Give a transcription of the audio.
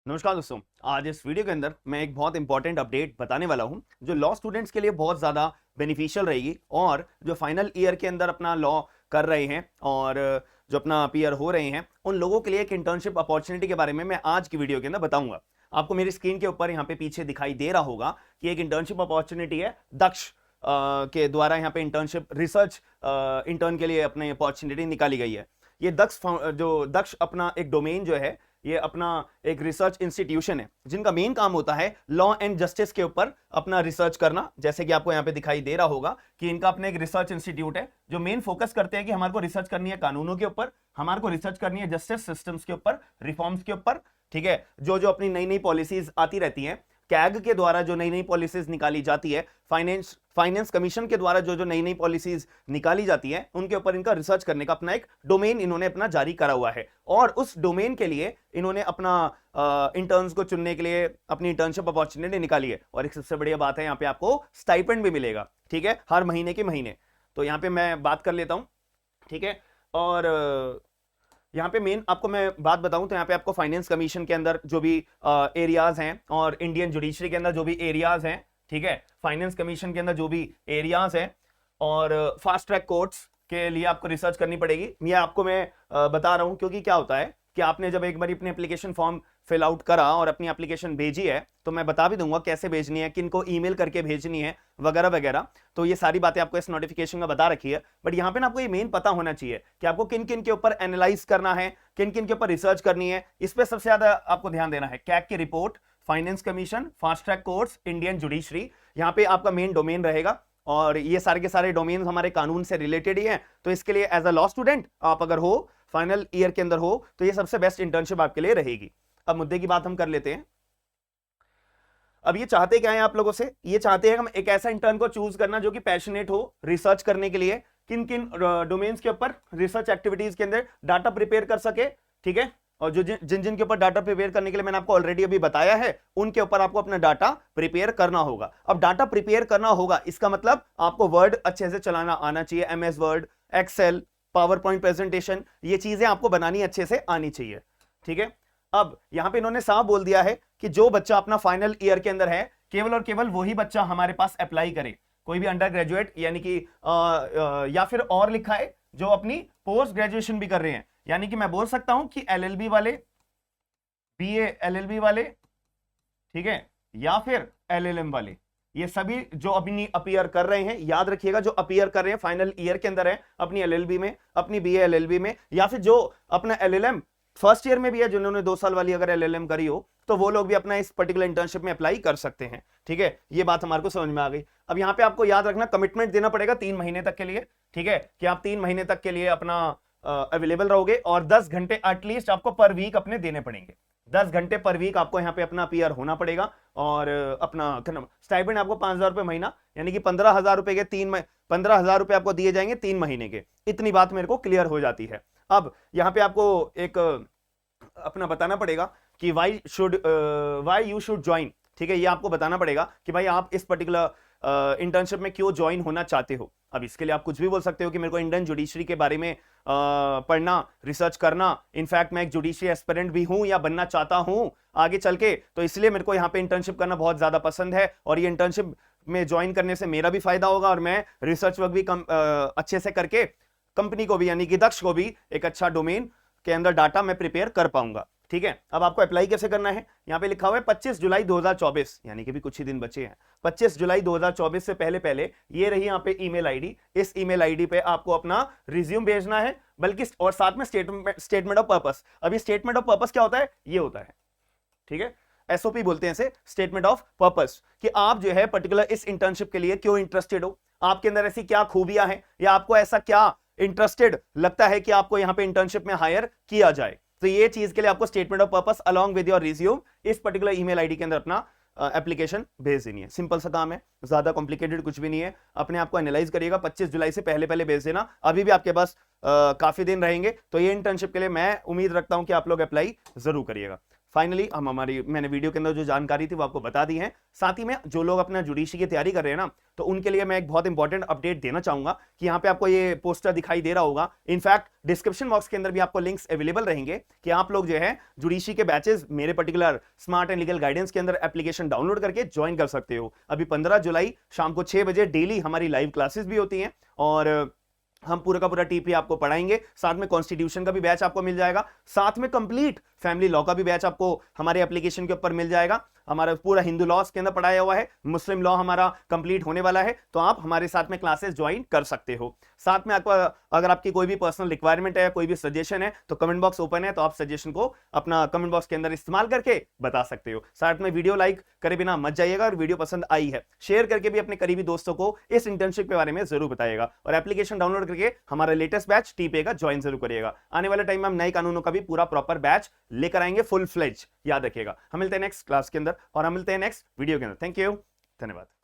नमस्कार दोस्तों। आज इस वीडियो के अंदर मैं एक बहुत इंपॉर्टेंट अपडेट बताने वाला हूं जो लॉ स्टूडेंट्स के लिए बहुत ज़्यादा बेनिफिशियल रहेगी और जो फाइनल ईयर के अंदर अपना लॉ कर रहे हैं और जो अपना पीयर हो रहे हैं उन लोगों के लिए एक इंटर्नशिप अपॉर्चुनिटी के बारे में मैं आज की वीडियो के अंदर बताऊंगा। आपको मेरी स्क्रीन के ऊपर यहाँ पे पीछे दिखाई दे रहा होगा कि एक इंटर्नशिप अपॉर्चुनिटी है दक्ष के द्वारा यहाँ पे इंटर्नशिप रिसर्च इंटर्न के लिए अपनी अपॉर्चुनिटी निकाली गई है। ये दक्ष अपना एक डोमेन जो है, ये अपना एक रिसर्च इंस्टीट्यूशन है जिनका मेन काम होता है लॉ एंड जस्टिस के ऊपर अपना रिसर्च करना। जैसे कि आपको यहाँ पे दिखाई दे रहा होगा कि इनका अपना एक रिसर्च इंस्टीट्यूट है जो मेन फोकस करते हैं कि हमारे को रिसर्च करनी है कानूनों के ऊपर, हमारे को रिसर्च करनी है जस्टिस सिस्टम्स के ऊपर, रिफॉर्म्स के ऊपर। ठीक है, जो जो अपनी नई नई पॉलिसीज आती रहती हैं, कैग के द्वारा जो नई नई पॉलिसीज निकाली जाती है, फाइनेंस कमीशन के द्वारा जो जो नई नई पॉलिसीज निकाली जाती है, उनके ऊपर इनका रिसर्च करने का अपना एक डोमेन इन्होंने अपना जारी करा हुआ है। और उस डोमेन के लिए इन्होंने अपना इंटर्न्स को चुनने के लिए अपनी इंटर्नशिप अपॉर्चुनिटी निकाली है। और एक सबसे बढ़िया बात है, यहाँ पे आपको स्टाइपेंड भी मिलेगा, ठीक है, हर महीने के महीने। तो यहाँ पे मैं बात कर लेता हूं, ठीक है। और यहाँ पे मेन आपको मैं बात बताऊं तो यहाँ पे आपको फाइनेंस कमीशन के अंदर जो भी एरियाज हैं और इंडियन जुडिशरी के अंदर जो भी एरियाज हैं, ठीक है, फाइनेंस कमीशन के अंदर जो भी एरियाज हैं और फास्ट ट्रैक कोर्ट्स के लिए आपको रिसर्च करनी पड़ेगी। ये आपको मैं बता रहा हूं क्योंकि क्या होता है कि आपने जब एक बार अपनी एप्लीकेशन फॉर्म फिल आउट करा और अपनी एप्लीकेशन भेजी है तो मैं बता भी दूंगा कैसे भेजनी है, किनको ईमेल करके भेजनी है वगैरह वगैरह। तो ये सारी बातें आपको इस नोटिफिकेशन में बता रखी है। बट यहाँ पे ना आपको ये मेन पता होना चाहिए कि आपको किन किन के ऊपर एनालाइज करना है, किन किन के ऊपर रिसर्च करनी है। इस पर सबसे ज्यादा आपको ध्यान देना है। कैग की report, finance commission, fast track courts, Indian judiciary, यहाँ पे आपका मेन डोमेन रहेगा। और ये सारे के सारे डोमेन हमारे कानून से रिलेटेड ही हैं। तो इसके लिए एज अ लॉ स्टूडेंट आप अगर हो, फाइनल ईयर के अंदर हो, तो ये सबसे बेस्ट इंटर्नशिप आपके लिए रहेगी। अब मुद्दे की बात हम कर लेते हैं। अब ये चाहते क्या है आप लोगों से? ये चाहते हैं हम एक ऐसा इंटर्न को चूज करना जो कि पैशनेट हो रिसर्च करने के लिए, किन किन डोमेन्स के ऊपर रिसर्च एक्टिविटीज के अंदर डाटा प्रिपेयर कर सके, ठीक है। और जो जिन जिन के ऊपर डाटा प्रिपेयर करने के लिए मैंने आपको ऑलरेडी अभी बताया है, उनके ऊपर आपको अपना डाटा प्रिपेयर करना होगा। अब डाटा प्रिपेयर करना होगा, इसका मतलब आपको वर्ड अच्छे से चलाना आना चाहिए, MS Word, Excel, PowerPoint presentation, ये चीजें आपको बनानी अच्छे से आनी चाहिए, ठीक है। अब यहां पे इन्होंने साफ बोल दिया है कि जो बच्चा अपना फाइनल ईयर के अंदर है, केवल और केवल वही बच्चा हमारे पास अप्लाई करे। कोई भी अंडर ग्रेजुएट यानी कि या फिर और लिखा है जो अपनी पोस्ट ग्रेजुएशन भी कर रहे हैं, यानी कि मैं बोल सकता हूं कि एलएलबी वाले, बीए एलएलबी वाले, ठीक है, या फिर एलएलएम वाले, ये सभी जो अभी अपीयर कर रहे हैं, याद रखिएगा, जो अपीयर कर रहे हैं फाइनल ईयर के अंदर है अपनी एलएलबी में, अपनी बीए एलएलबी में, या फिर जो अपना एलएलएम फर्स्ट ईयर में भी है, जिन्होंने 2 साल वाली अगर एलएलएम करी हो, तो वो लोग भी अपना इस पर्टिकुलर इंटर्नशिप में अप्लाई कर सकते हैं, ठीक है। ये बात हमारे को समझ में आ गई। अब यहाँ पे आपको याद रखना, कमिटमेंट देना पड़ेगा 3 महीने तक के लिए, ठीक है, कि आप 3 महीने तक के लिए अपना अवेलेबल रहोगे और 10 घंटे एटलीस्ट आपको पर वीक अपने देने पड़ेंगे। 10 घंटे पर वीक आपको यहाँ पे अपना पीआर होना पड़ेगा। और अपना स्टाइपेंड आपको 5,000 रुपए महीना, यानी कि 15,000 रुपए के 15,000 रुपए आपको दिए जाएंगे 3 महीने के। इतनी बात मेरे को क्लियर हो जाती है। अब यहाँ पे आपको एक अपना बताना पड़ेगा कि वाई यू शुड ज्वाइन, ठीक है, ये आपको बताना पड़ेगा कि भाई आप इस पर्टिकुलर इंटर्नशिप में क्यों ज्वाइन होना चाहते हो। अब इसके लिए आप कुछ भी बोल सकते हो कि मेरे को इंडियन जुडिशरी के बारे में पढ़ना, रिसर्च करना, इनफैक्ट मैं एक जुडिशरी एस्पिरेंट भी हूं या बनना चाहता हूं आगे चल के, तो इसलिए मेरे को यहाँ पे इंटर्नशिप करना बहुत ज्यादा पसंद है और ये इंटर्नशिप में ज्वाइन करने से मेरा भी फायदा होगा और मैं रिसर्च वर्क भी अच्छे से करके कंपनी को भी, यानी कि दक्ष को भी, एक अच्छा डोमेन के अंदर डाटा मैं प्रिपेयर कर पाऊंगा, ठीक है। अब आपको अप्लाई कैसे करना है? यहाँ पे लिखा हुआ है 25 जुलाई 2024, यानी कि भी कुछ ही दिन बचे हैं। 25 जुलाई 2024 से पहले पहले ये रही यहाँ पे ईमेल आईडी। इस ईमेल आईडी पे आपको अपना रिज्यूम भेजना है, बल्कि और साथ में स्टेटमेंट ऑफ पर्पस। अभी स्टेटमेंट ऑफ पर्पस क्या होता है? ये होता है, ठीक है, एसओपी बोलते हैं इसे, स्टेटमेंट ऑफ पर्पस, कि आप जो है पर्टिकुलर इस इंटर्नशिप के लिए क्यों इंटरेस्टेड हो, आपके अंदर ऐसी क्या खूबियां हैं, या आपको ऐसा क्या इंटरेस्टेड लगता है कि आपको यहां पे इंटर्नशिप में हायर किया जाए। तो ये चीज के लिए आपको statement of purpose along with your resume इस पर्टिकुलर ईमेल आईडी के अंदर अपना एप्लीकेशन भेज देनी है। सिंपल सा काम है, ज्यादा कॉम्प्लिकेटेड कुछ भी नहीं है। अपने आप को एनालाइज करिएगा, 25 जुलाई से पहले पहले भेज देना। अभी भी आपके पास काफी दिन रहेंगे, तो ये इंटर्नशिप के लिए मैं उम्मीद रखता हूं कि आप लोग अप्लाई जरूर करिएगा। फाइनली हम मैंने वीडियो के अंदर जो जानकारी थी वो आपको बता दी है। साथ ही में जो लोग अपना जुडिशरी की तैयारी कर रहे हैं ना, तो उनके लिए मैं एक बहुत इंपॉर्टेंट अपडेट देना चाहूंगा कि यहाँ पे आपको ये पोस्टर दिखाई दे रहा होगा। इनफैक्ट डिस्क्रिप्शन बॉक्स के अंदर भी आपको लिंक्स अवेलेबल रहेंगे कि आप लोग जो है जुडिशरी के बैचेस मेरे particular smart and legal guidance के अंदर एप्लीकेशन डाउनलोड करके ज्वाइन कर सकते हो। अभी 15 जुलाई शाम को 6 बजे डेली हमारी लाइव क्लासेस भी होती हैं और हम पूरा का पूरा टीपी आपको पढ़ाएंगे। साथ में कॉन्स्टिट्यूशन का भी बैच आपको मिल जाएगा, साथ में कंप्लीट फैमिली लॉ का भी बैच आपको हमारे एप्लीकेशन के ऊपर मिल जाएगा। हमारा पूरा हिंदू लॉस के अंदर पढ़ाया हुआ है, मुस्लिम लॉ हमारा कंप्लीट होने वाला है, तो आप हमारे साथ में क्लासेस ज्वाइन कर सकते हो। साथ में आपको अगर आपकी कोई भी पर्सनल रिक्वायरमेंट है, कोई भी सजेशन है, तो कमेंट बॉक्स ओपन है, तो आप सजेशन को अपना कमेंट बॉक्स के अंदर इस्तेमाल करके बता सकते हो। साथ में वीडियो लाइक करे बिना मत जाइएगा, और वीडियो पसंद आई है शेयर करके भी अपने करीबी दोस्तों को इस इंटर्नशिप के बारे में जरूर बताइएगा, और एप्लीकेशन डाउनलोड करके हमारा लेटेस्ट बैच टीपे का ज्वाइन जरूर करिएगा। आने वाले टाइम में हम नए कानूनों का भी पूरा प्रॉपर बैच लेकर आएंगे, फुल फ्लेज, याद रखिएगा। हम मिलते हैं नेक्स्ट क्लास के अंदर और हम मिलते हैं नेक्स्ट वीडियो के अंदर। थैंक यू, धन्यवाद।